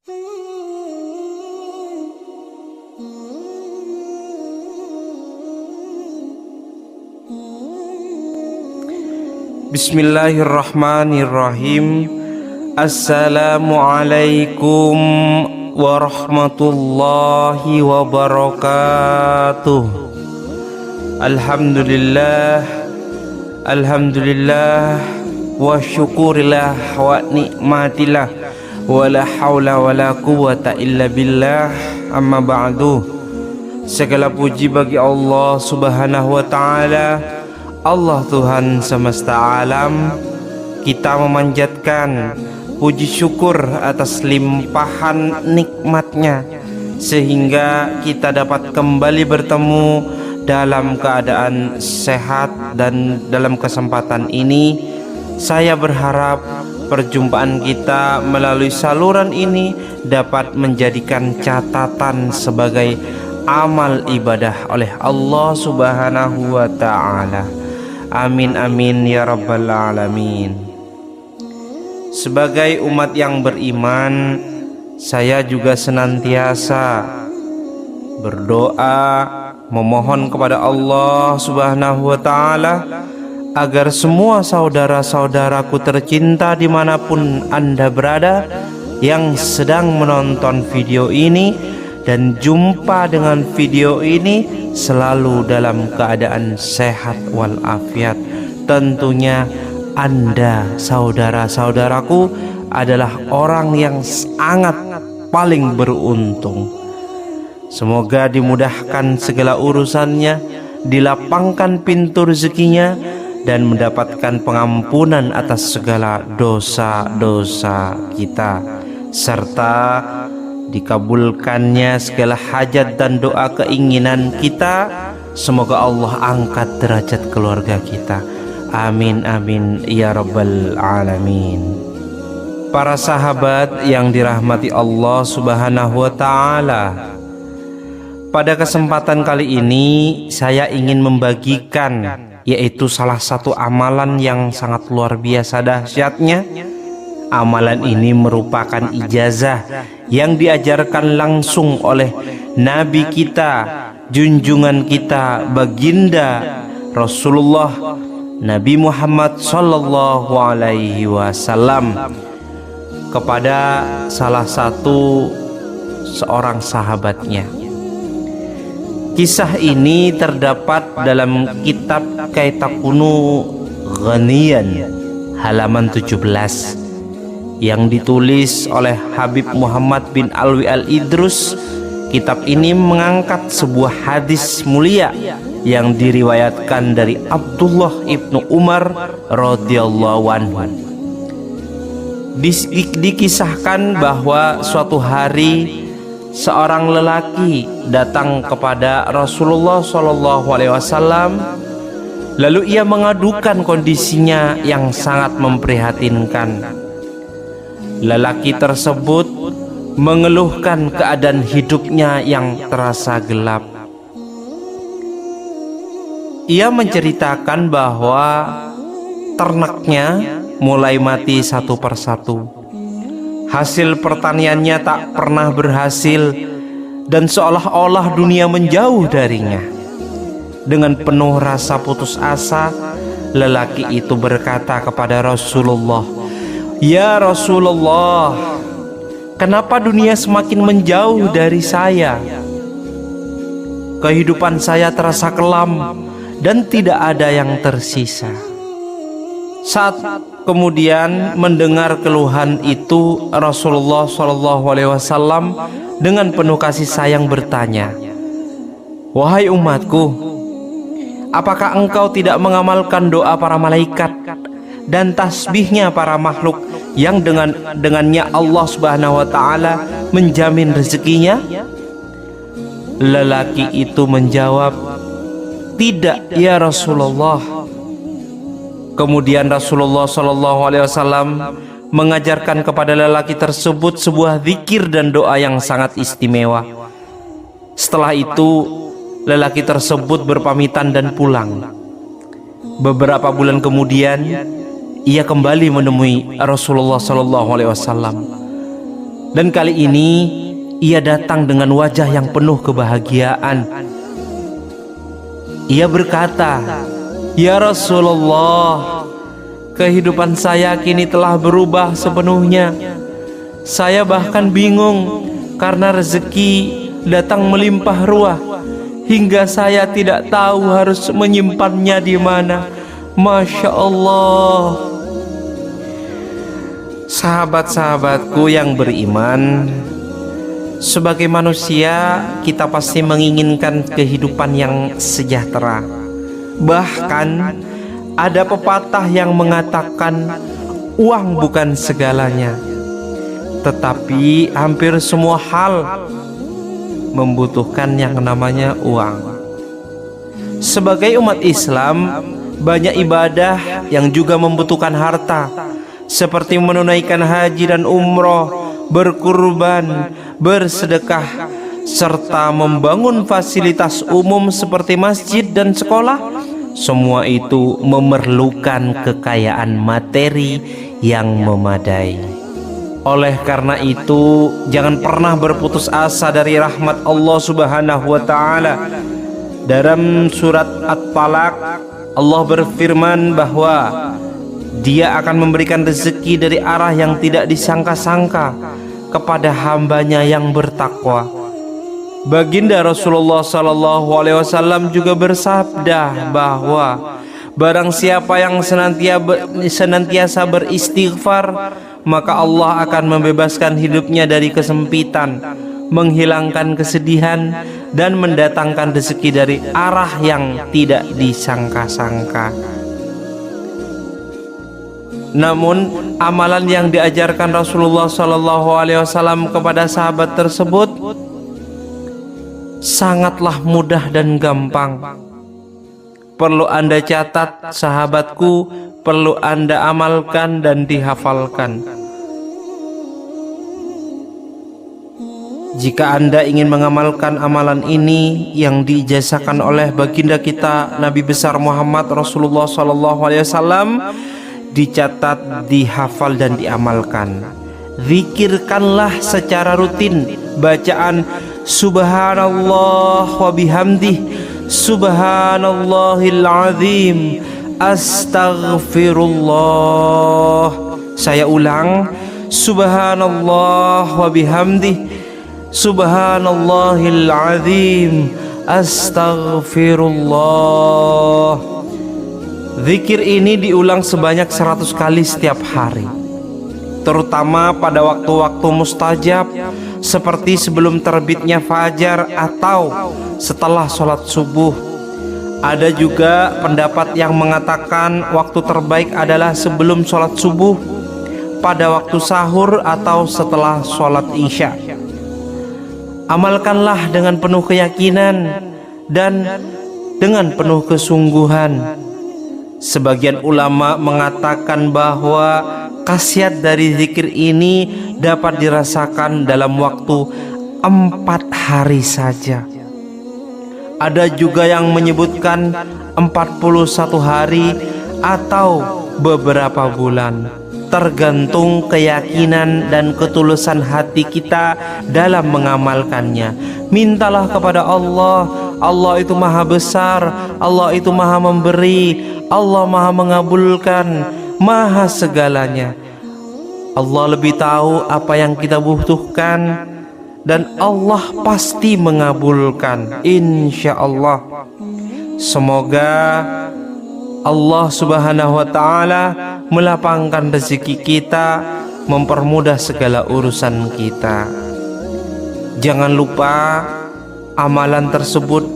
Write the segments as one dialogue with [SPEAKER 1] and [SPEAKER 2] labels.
[SPEAKER 1] Bismillahirrahmanirrahim. Assalamualaikum warahmatullahi wabarakatuh. Alhamdulillah, alhamdulillah, wa syukurillah wa nikmatillah, wa la hawla wa la quwwata illa billah. Amma ba'du. Segala puji bagi Allah subhanahu wa ta'ala, Allah Tuhan semesta alam. Kita memanjatkan puji syukur atas limpahan nikmatnya, sehingga kita dapat kembali bertemu dalam keadaan sehat. Dan dalam kesempatan ini saya berharap perjumpaan kita melalui saluran ini dapat menjadikan catatan sebagai amal ibadah oleh Allah subhanahu wa ta'ala. Amin amin ya rabbal alamin. Sebagai umat yang beriman, saya juga senantiasa berdoa memohon kepada Allah subhanahu wa ta'ala agar semua saudara-saudaraku tercinta dimanapun Anda berada yang sedang menonton video ini dan jumpa dengan video ini selalu dalam keadaan sehat walafiat. Tentunya Anda, saudara-saudaraku, adalah orang yang sangat paling beruntung. Semoga dimudahkan segala urusannya, dilapangkan pintu rezekinya, dan mendapatkan pengampunan atas segala dosa-dosa kita, serta dikabulkannya segala hajat dan doa keinginan kita. Semoga Allah angkat derajat keluarga kita. Amin amin ya rabbal alamin. Para sahabat yang dirahmati Allah subhanahu wa ta'ala, pada kesempatan kali ini saya ingin membagikan, yaitu salah satu amalan yang sangat luar biasa dahsyatnya. Amalan ini merupakan ijazah yang diajarkan langsung oleh Nabi kita, junjungan kita, baginda Rasulullah Nabi Muhammad sallallahu alaihi wasallam kepada salah satu seorang sahabatnya. Kisah ini terdapat dalam kitab Kaitakunu Ghaniyan halaman 17 yang ditulis oleh Habib Muhammad bin Alwi Al-Idrus. Kitab ini mengangkat sebuah hadis mulia yang diriwayatkan dari Abdullah ibnu Umar radhiyallahu anhu. Dikisahkan bahwa suatu hari seorang lelaki datang kepada Rasulullah SAW, lalu ia mengadukan kondisinya yang sangat memprihatinkan. Lelaki tersebut mengeluhkan keadaan hidupnya yang terasa gelap. Ia menceritakan bahwa ternaknya mulai mati satu persatu. Hasil pertaniannya tak pernah berhasil, dan seolah-olah dunia menjauh darinya. Dengan penuh rasa putus asa, lelaki itu berkata kepada Rasulullah, "Ya Rasulullah, kenapa dunia semakin menjauh dari saya? Kehidupan saya terasa kelam dan tidak ada yang tersisa." Saat kemudian mendengar keluhan itu, Rasulullah SAW dengan penuh kasih sayang bertanya, "Wahai umatku, apakah engkau tidak mengamalkan doa para malaikat dan tasbihnya para makhluk yang dengannya Allah subhanahu wa ta'ala menjamin rezekinya?" Lelaki itu menjawab, "Tidak ya Rasulullah." Kemudian Rasulullah SAW mengajarkan kepada lelaki tersebut sebuah zikir dan doa yang sangat istimewa. Setelah itu lelaki tersebut berpamitan dan pulang. Beberapa bulan kemudian ia kembali menemui Rasulullah SAW. Dan kali ini ia datang dengan wajah yang penuh kebahagiaan. Ia berkata, "Ya Rasulullah, kehidupan saya kini telah berubah sepenuhnya. Saya bahkan bingung karena rezeki datang melimpah ruah, hingga saya tidak tahu harus menyimpannya di mana." Masya Allah. Sahabat-sahabatku yang beriman, sebagai manusia kita pasti menginginkan kehidupan yang sejahtera. Bahkan ada pepatah yang mengatakan uang bukan segalanya, tetapi hampir semua hal membutuhkan yang namanya uang. Sebagai umat Islam, banyak ibadah yang juga membutuhkan harta, seperti menunaikan haji dan umroh, berkurban, bersedekah, serta membangun fasilitas umum seperti masjid dan sekolah. Semua itu memerlukan kekayaan materi yang memadai. Oleh karena itu, jangan pernah berputus asa dari rahmat Allah Subhanahu wa taala. Dalam surat At-Talaq, Allah berfirman bahwa Dia akan memberikan rezeki dari arah yang tidak disangka-sangka kepada hambanya yang bertakwa. Baginda Rasulullah SAW juga bersabda bahwa barang siapa yang senantiasa beristighfar, maka Allah akan membebaskan hidupnya dari kesempitan, menghilangkan kesedihan, dan mendatangkan rezeki dari arah yang tidak disangka-sangka. Namun amalan yang diajarkan Rasulullah SAW kepada sahabat tersebut sangatlah mudah dan gampang. Perlu Anda catat, sahabatku, perlu Anda amalkan dan dihafalkan. Jika Anda ingin mengamalkan amalan ini yang diijazahkan oleh baginda kita Nabi besar Muhammad Rasulullah SAW, dicatat, dihafal dan diamalkan. Zikirkanlah secara rutin bacaan Subhanallah wa bihamdih, Subhanallahil azim, Astaghfirullah. Saya ulang, Subhanallah wa bihamdih, Subhanallahil azim, Astaghfirullah. Zikir ini diulang sebanyak 100 kali setiap hari, terutama pada waktu-waktu mustajab seperti sebelum terbitnya fajar atau setelah sholat subuh. Ada juga pendapat yang mengatakan waktu terbaik adalah sebelum sholat subuh, pada waktu sahur atau setelah sholat isya. Amalkanlah dengan penuh keyakinan dan dengan penuh kesungguhan. Sebagian ulama mengatakan bahwa khasiat dari zikir ini dapat dirasakan dalam waktu 4 hari saja. Ada juga yang menyebutkan 41 hari atau beberapa bulan, tergantung keyakinan dan ketulusan hati kita dalam mengamalkannya. Mintalah kepada Allah. Allah itu maha besar, Allah itu maha memberi, Allah maha mengabulkan, maha segalanya. Allah lebih tahu apa yang kita butuhkan, dan Allah pasti mengabulkan, insya Allah. Semoga Allah Subhanahu wa ta'ala melapangkan rezeki kita, mempermudah segala urusan kita. Jangan lupa amalan tersebut,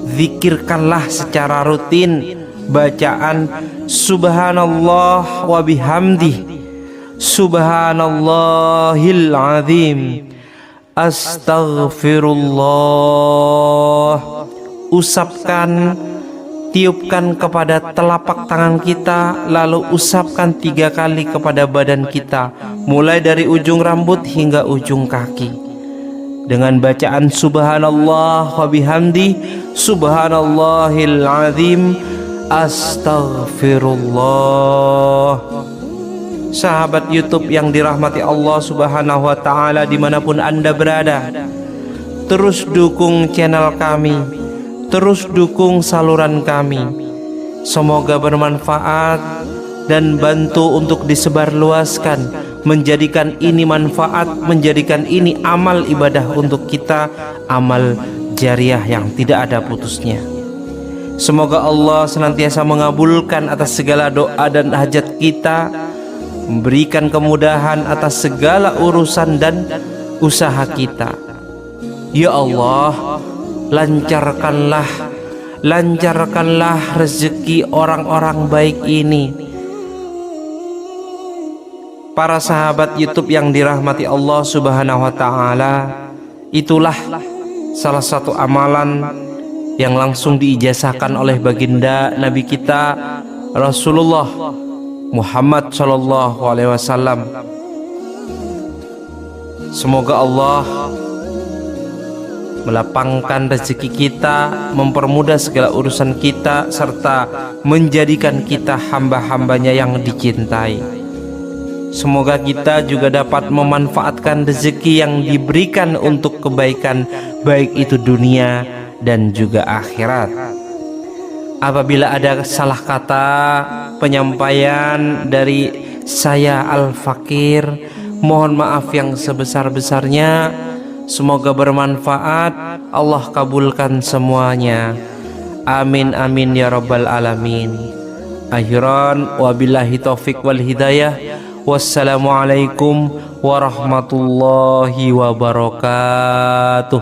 [SPEAKER 1] zikirkanlah secara rutin bacaan Subhanallah wa bihamdih, Subhanallahil azim, Astaghfirullah. Usapkan, tiupkan kepada telapak tangan kita, lalu usapkan 3 kali kepada badan kita, mulai dari ujung rambut hingga ujung kaki, dengan bacaan Subhanallah wa bihamdi, Subhanallahil azim, Astaghfirullah. sahabat YouTube yang dirahmati Allah Subhanahu wa Ta'ala, dimanapun Anda berada, terus dukung channel kami, terus dukung saluran kami. Semoga bermanfaat dan bantu untuk disebarluaskan, menjadikan ini manfaat, menjadikan ini amal ibadah untuk kita, amal jariah yang tidak ada putusnya. Semoga Allah senantiasa mengabulkan atas segala doa dan hajat kita, memberikan kemudahan atas segala urusan dan usaha kita. Ya Allah, lancarkanlah rezeki orang-orang baik ini. Para sahabat YouTube yang dirahmati Allah Subhanahu wa Ta'ala, itulah salah satu amalan yang langsung diijazahkan oleh baginda Nabi kita Rasulullah Muhammad Sallallahu Alaihi Wasallam. Semoga Allah melapangkan rezeki kita, mempermudah segala urusan kita, serta menjadikan kita hamba-hambanya yang dicintai. Semoga kita juga dapat memanfaatkan rezeki yang diberikan untuk kebaikan, baik itu dunia dan juga akhirat. Apabila ada salah kata penyampaian dari saya Al-Fakir, mohon maaf yang sebesar-besarnya. Semoga bermanfaat. Allah kabulkan semuanya. Amin amin ya rabbal alamin. Akhiran wabillahi taufik wal hidayah. Wassalamualaikum warahmatullahi wabarakatuh.